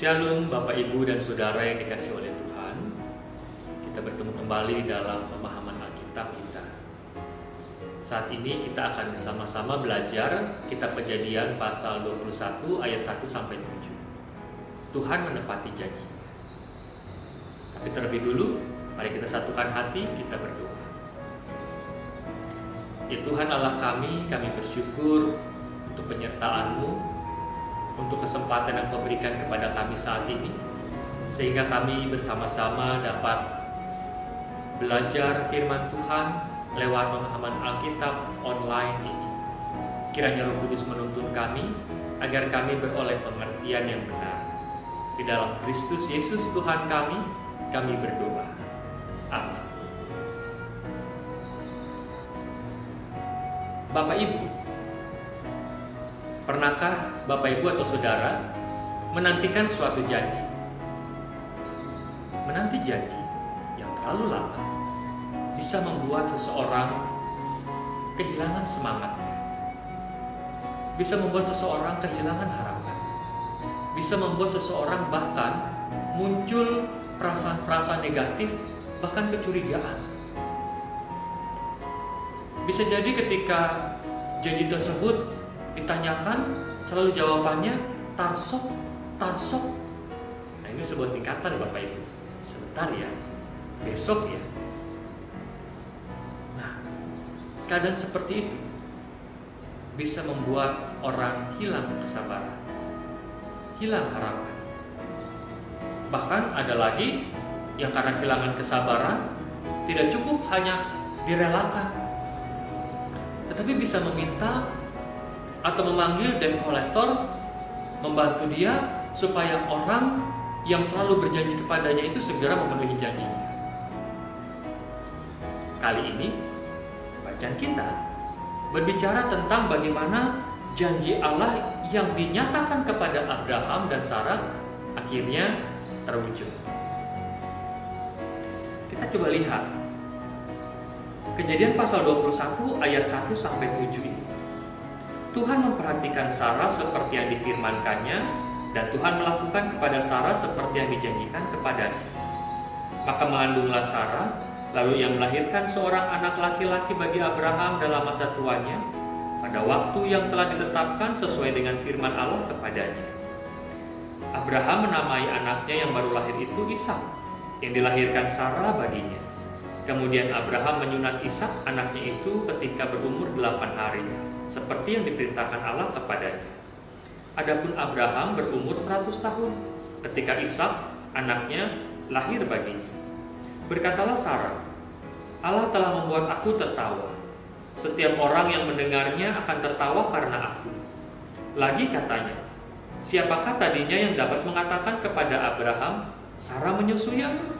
Shalom Bapak Ibu dan Saudara yang dikasihi oleh Tuhan. Kita bertemu kembali dalam pemahaman Alkitab kita. Saat ini kita akan bersama-sama belajar kitab Kejadian pasal 21 ayat 1 sampai 7. Tuhan menepati janji. Tapi terlebih dulu, mari kita satukan hati, kita berdoa. Ya Tuhan Allah kami bersyukur untuk penyertaan-Mu, untuk kesempatan yang Kau berikan kepada kami saat ini, sehingga kami bersama-sama dapat belajar firman Tuhan lewat pemahaman Alkitab online ini. Kiranya Roh Kudus menuntun kami, agar kami beroleh pengertian yang benar. Di dalam Kristus Yesus Tuhan kami berdoa. Amin. Bapak Ibu, pernahkah Bapak Ibu atau Saudara menantikan suatu janji? Menanti janji yang terlalu lama bisa membuat seseorang kehilangan semangatnya, bisa membuat seseorang kehilangan harapan, bisa membuat seseorang bahkan muncul perasaan-perasaan negatif, bahkan kecurigaan. Bisa jadi ketika janji tersebut ditanyakan, selalu jawabannya tarsok. Nah, ini sebuah singkatan Bapak Ibu. Sebentar ya, besok ya. Nah, keadaan seperti itu bisa membuat orang hilang kesabaran, hilang harapan. Bahkan ada lagi yang karena kehilangan kesabaran tidak cukup hanya direlakan, tetapi bisa meminta atau memanggil debt collector membantu dia supaya orang yang selalu berjanji kepadanya itu segera memenuhi janjinya. Kali ini bacaan kita berbicara tentang bagaimana janji Allah yang dinyatakan kepada Abraham dan Sarah akhirnya terwujud. Kita coba lihat Kejadian pasal 21 ayat 1 sampai 7 ini. Tuhan memperhatikan Sarah seperti yang difirmankannya, dan Tuhan melakukan kepada Sarah seperti yang dijanjikan kepadanya. Maka mengandunglah Sarah, lalu ia melahirkan seorang anak laki-laki bagi Abraham dalam masa tuanya, pada waktu yang telah ditetapkan sesuai dengan firman Allah kepadanya. Abraham menamai anaknya yang baru lahir itu Ishak, yang dilahirkan Sarah baginya. Kemudian Abraham menyunat Ishak anaknya itu ketika berumur 8 hari, seperti yang diperintahkan Allah kepadanya. Adapun Abraham berumur 100 tahun ketika Ishak anaknya lahir baginya. Berkatalah Sarah, Allah telah membuat aku tertawa. Setiap orang yang mendengarnya akan tertawa karena aku. Lagi katanya, siapakah tadinya yang dapat mengatakan kepada Abraham, Sarah menyusui aku?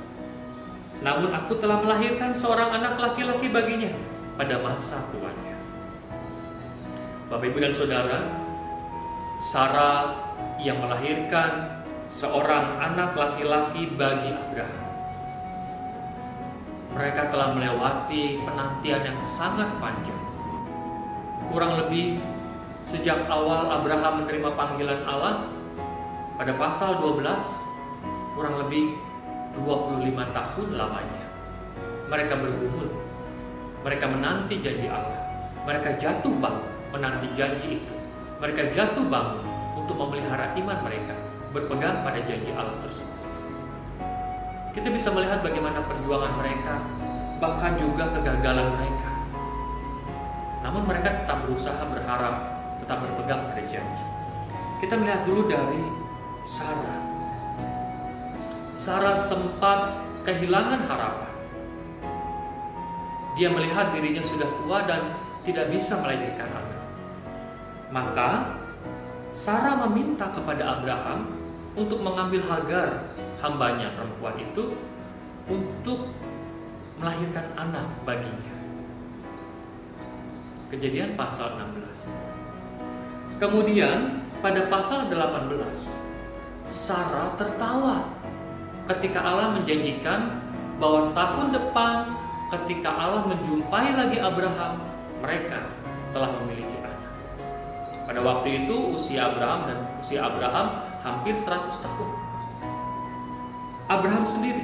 Namun aku telah melahirkan seorang anak laki-laki baginya pada masa tuanya. Bapak Ibu dan Saudara, Sarah yang melahirkan seorang anak laki-laki bagi Abraham. Mereka telah melewati penantian yang sangat panjang. Kurang lebih sejak awal Abraham menerima panggilan Allah pada pasal 12, kurang lebih 25 tahun lamanya. Mereka bergumul, mereka menanti janji Allah, mereka jatuh bangun menanti janji itu. Mereka jatuh bangun untuk memelihara iman mereka, berpegang pada janji Allah tersebut. Kita bisa melihat bagaimana perjuangan mereka, bahkan juga kegagalan mereka. Namun mereka tetap berusaha, berharap, tetap berpegang pada janji. Kita melihat dulu dari Sarah. Sarah sempat kehilangan harapan. Dia melihat dirinya sudah tua dan tidak bisa melahirkan anak. Maka Sarah meminta kepada Abraham untuk mengambil Hagar, hambanya perempuan itu, untuk melahirkan anak baginya. Kejadian pasal 16. Kemudian pada pasal 18, Sarah tertawa ketika Allah menjanjikan bahwa tahun depan ketika Allah menjumpai lagi Abraham, mereka telah memiliki anak. Pada waktu itu usia Abraham hampir 100 tahun. Abraham sendiri.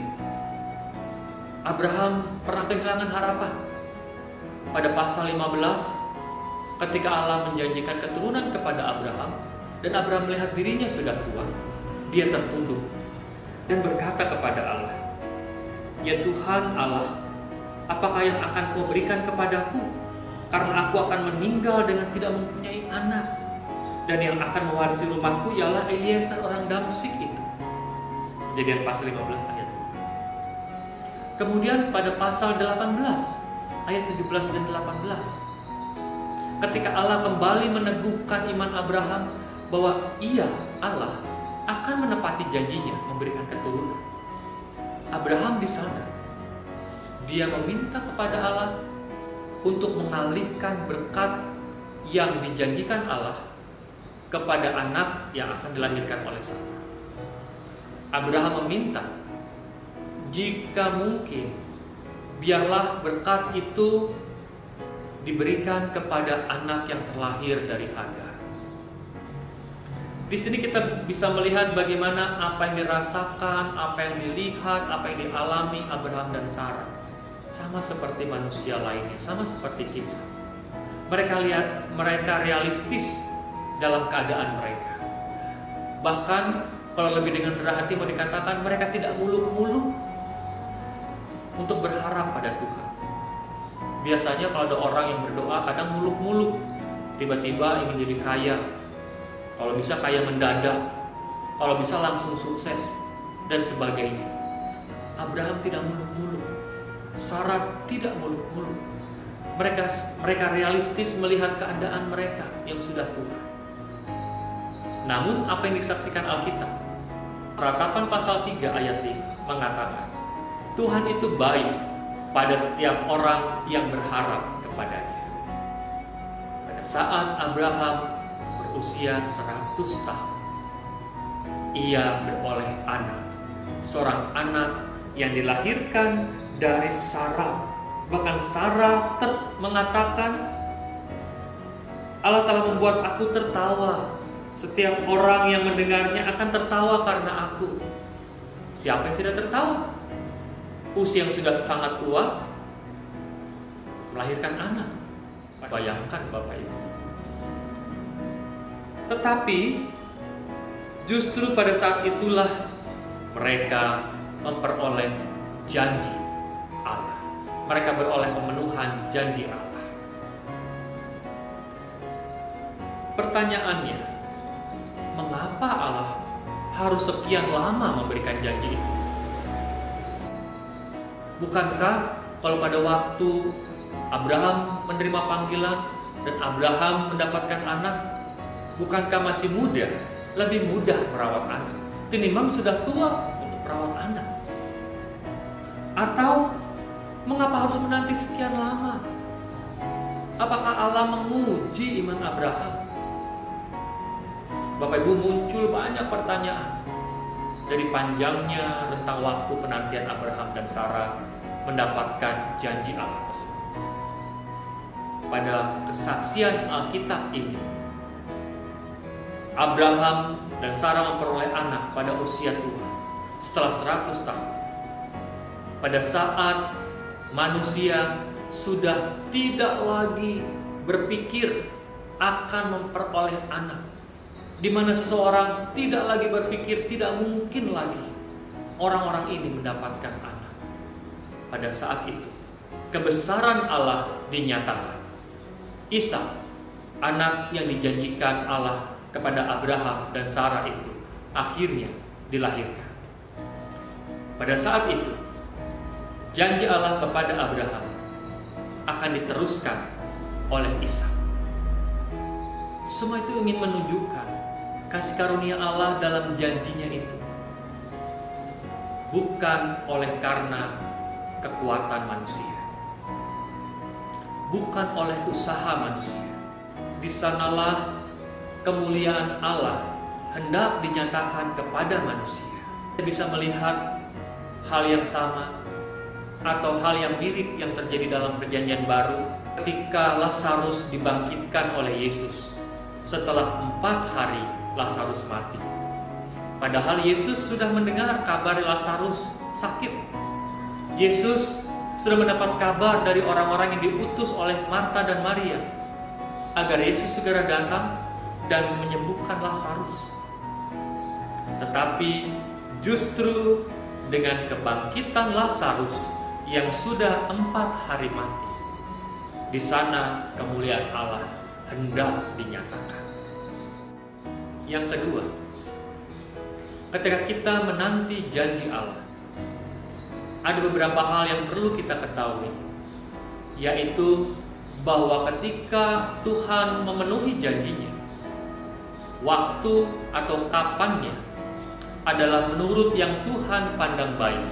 Abraham pernah kehilangan harapan. Pada pasal 15, ketika Allah menjanjikan keturunan kepada Abraham, dan Abraham melihat dirinya sudah tua, dia tertunduk dan berkata kepada Allah, "Ya Tuhan Allah, apakah yang akan Kau berikan kepadaku? Karena aku akan meninggal dengan tidak mempunyai anak. Dan yang akan mewarisi rumahku ialah Eliezer orang Damsyik itu." Kejadian pasal 15 ayat 2. Kemudian pada pasal 18 ayat 17 dan 18, ketika Allah kembali meneguhkan iman Abraham bahwa Ia, Allah, akan menepati janjinya memberikan keturunan. Abraham di sana, dia meminta kepada Allah untuk mengalihkan berkat yang dijanjikan Allah kepada anak yang akan dilahirkan oleh Sarah. Abraham meminta, jika mungkin, biarlah berkat itu diberikan kepada anak yang terlahir dari Hagar. Di sini kita bisa melihat bagaimana apa yang dirasakan, apa yang dilihat, apa yang dialami Abraham dan Sarah. Sama seperti manusia lainnya, sama seperti kita. Mereka realistis dalam keadaan mereka. Bahkan kalau lebih dengan rendah hati mau dikatakan, mereka tidak muluk-muluk untuk berharap pada Tuhan. Biasanya kalau ada orang yang berdoa kadang muluk-muluk, tiba-tiba ingin jadi kaya, kalau bisa kaya mendadak, kalau bisa langsung sukses, dan sebagainya. Abraham tidak muluk-muluk, Sarah tidak muluk-muluk. Mereka realistis melihat keadaan mereka yang sudah tua. Namun apa yang disaksikan Alkitab? Ratapan pasal 3 ayat 5 mengatakan, Tuhan itu baik pada setiap orang yang berharap kepadanya. Pada saat Abraham berusia 100 tahun, ia beroleh anak, seorang anak yang dilahirkan dari Sarah. Bahkan Sarah mengatakan, Allah telah membuat aku tertawa. Setiap orang yang mendengarnya akan tertawa karena aku. Siapa yang tidak tertawa? Usia yang sudah sangat tua melahirkan anak. Bayangkan Bapak Ibu. Tetapi justru pada saat itulah mereka memperoleh janji Allah. Mereka beroleh pemenuhan janji Allah. Pertanyaannya, mengapa Allah harus sekian lama memberikan janji itu? Bukankah kalau pada waktu Abraham menerima panggilan dan Abraham mendapatkan anak, bukankah masih muda, lebih mudah merawat anak ketimbang sudah tua untuk merawat anak? Atau mengapa harus menanti sekian lama? Apakah Allah menguji iman Abraham? Bapak Ibu, muncul banyak pertanyaan dari panjangnya rentang waktu penantian Abraham dan Sarah mendapatkan janji Allah tersebut. Pada kesaksian Alkitab ini, Abraham dan Sarah memperoleh anak pada usia tua setelah 100 tahun. Pada saat manusia sudah tidak lagi berpikir akan memperoleh anak, di mana seseorang tidak lagi berpikir tidak mungkin lagi orang-orang ini mendapatkan anak. Pada saat itu, kebesaran Allah dinyatakan. Ishak, anak yang dijanjikan Allah kepada Abraham dan Sarah itu, akhirnya dilahirkan. Pada saat itu, janji Allah kepada Abraham akan diteruskan oleh Ishak. Semua itu ingin menunjukkan kasih karunia Allah dalam janjinya itu, bukan oleh karena kekuatan manusia, bukan oleh usaha manusia. Di sanalah kemuliaan Allah hendak dinyatakan kepada manusia. Kita bisa melihat hal yang sama atau hal yang mirip yang terjadi dalam Perjanjian Baru ketika Lazarus dibangkitkan oleh Yesus. Setelah 4 hari Lazarus mati. Padahal Yesus sudah mendengar kabar Lazarus sakit. Yesus sudah mendapat kabar dari orang-orang yang diutus oleh Marta dan Maria agar Yesus segera datang dan menyembuhkan Lazarus. Tetapi justru dengan kebangkitan Lazarus yang sudah 4 hari mati, di sana kemuliaan Allah hendak dinyatakan. Yang kedua, ketika kita menanti janji Allah, ada beberapa hal yang perlu kita ketahui, yaitu bahwa ketika Tuhan memenuhi janjinya, waktu atau kapannya adalah menurut yang Tuhan pandang baik.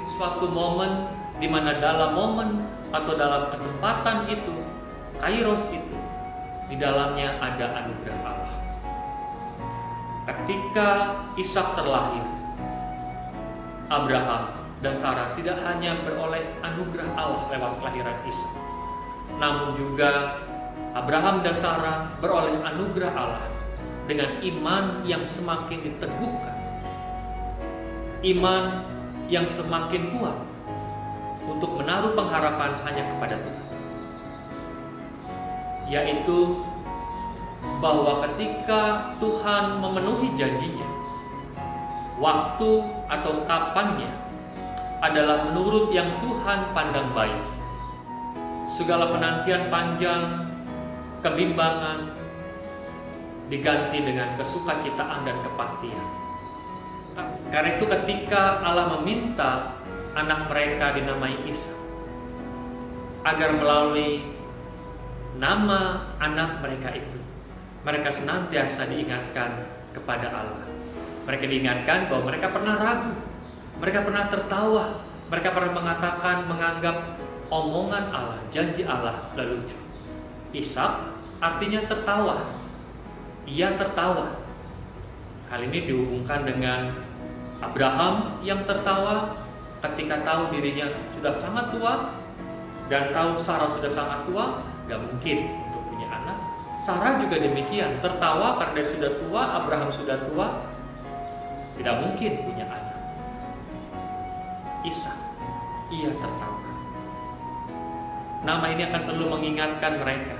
Di suatu momen di mana dalam momen atau dalam kesempatan itu, kairos itu, di dalamnya ada anugerah Allah. Ketika Ishak terlahir, Abraham dan Sarah tidak hanya beroleh anugerah Allah lewat kelahiran Ishak, namun juga Abraham dan Sarah beroleh anugerah Allah dengan iman yang semakin diteguhkan, iman yang semakin kuat untuk menaruh pengharapan hanya kepada Tuhan, yaitu bahwa ketika Tuhan memenuhi janjinya, waktu atau kapannya adalah menurut yang Tuhan pandang baik. Segala penantian panjang, kebimbangan diganti dengan kesukacitaan dan kepastian. Karena itu ketika Allah meminta anak mereka dinamai Ishak, agar melalui nama anak mereka itu, mereka senantiasa diingatkan kepada Allah. Mereka diingatkan bahwa mereka pernah ragu, mereka pernah tertawa, mereka pernah mengatakan, menganggap omongan Allah, janji Allah lelucon. Ishak artinya tertawa, ia tertawa. Hal ini dihubungkan dengan Abraham yang tertawa ketika tahu dirinya sudah sangat tua dan tahu Sarah sudah sangat tua, gak mungkin untuk punya anak. Sarah juga demikian, tertawa karena dia sudah tua, Abraham sudah tua, tidak mungkin punya anak. Ishak, ia tertawa. Nama ini akan selalu mengingatkan mereka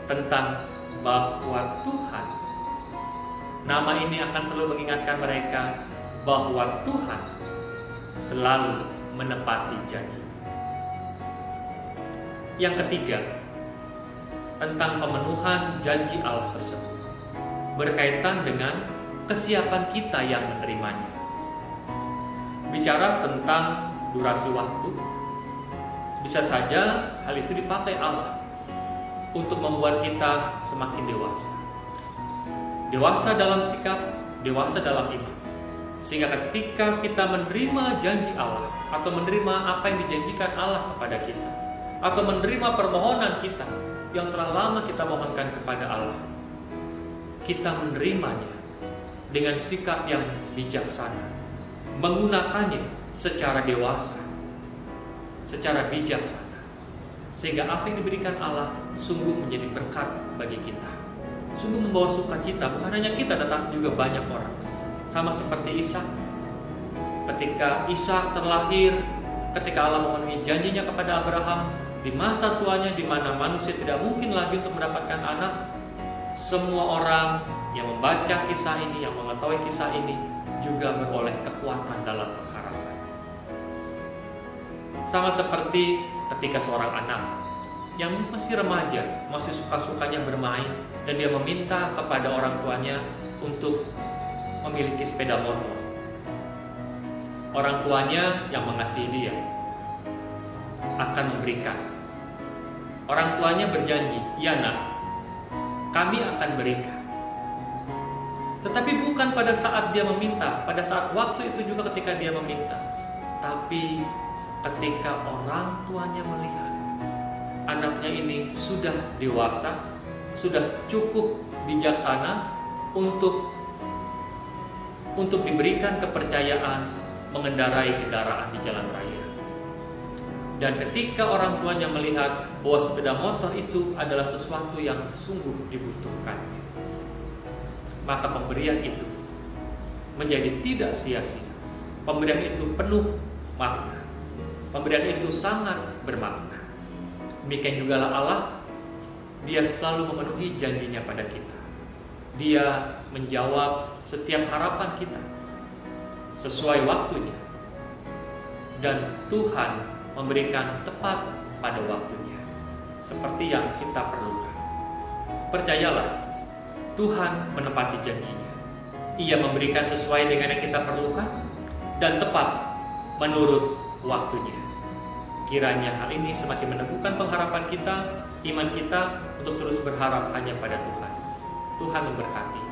tentang bahwa Tuhan, nama ini akan selalu mengingatkan mereka bahwa Tuhan selalu menepati janji. Yang ketiga, tentang pemenuhan janji Allah tersebut berkaitan dengan kesiapan kita yang menerimanya. Bicara tentang durasi waktu, bisa saja hal itu dipakai Allah untuk membuat kita semakin dewasa. Dewasa dalam sikap, dewasa dalam iman. Sehingga ketika kita menerima janji Allah, atau menerima apa yang dijanjikan Allah kepada kita, atau menerima permohonan kita yang telah lama kita mohonkan kepada Allah, kita menerimanya dengan sikap yang bijaksana, menggunakannya secara dewasa, secara bijaksana, sehingga apa yang diberikan Allah sungguh menjadi berkat bagi kita, sungguh membawa sukacita, bukan hanya kita tetapi juga banyak orang. Sama seperti Ishak, ketika Ishak terlahir, ketika Allah memenuhi janjinya kepada Abraham di masa tuanya, di mana manusia tidak mungkin lagi untuk mendapatkan anak, semua orang yang membaca kisah ini, yang mengetahui kisah ini juga beroleh kekuatan dalam pengharapan. Sama seperti ketika seorang anak yang masih remaja, masih suka-sukanya bermain, dan dia meminta kepada orang tuanya untuk memiliki sepeda motor. Orang tuanya yang mengasihi dia akan memberikan. Orang tuanya berjanji, "Ya nak, kami akan berikan." Tetapi bukan pada saat dia meminta, pada saat waktu itu juga ketika dia meminta, tapi ketika orang tuanya melihat anaknya ini sudah dewasa, sudah cukup bijaksana untuk diberikan kepercayaan mengendarai kendaraan di jalan raya. Dan ketika orang tuanya melihat bahwa sepeda motor itu adalah sesuatu yang sungguh dibutuhkan, maka pemberian itu menjadi tidak sia-sia. Pemberian itu penuh makna. Pemberian itu sangat bermakna. Demikian juga Allah, Dia selalu memenuhi janjinya pada kita. Dia menjawab setiap harapan kita sesuai waktunya. Dan Tuhan memberikan tepat pada waktunya, seperti yang kita perlukan. Percayalah, Tuhan menepati janjinya. Ia memberikan sesuai dengan yang kita perlukan dan tepat menurut waktunya. Kiranya hal ini semakin meneguhkan pengharapan kita, iman kita untuk terus berharap hanya pada Tuhan. Tuhan memberkati.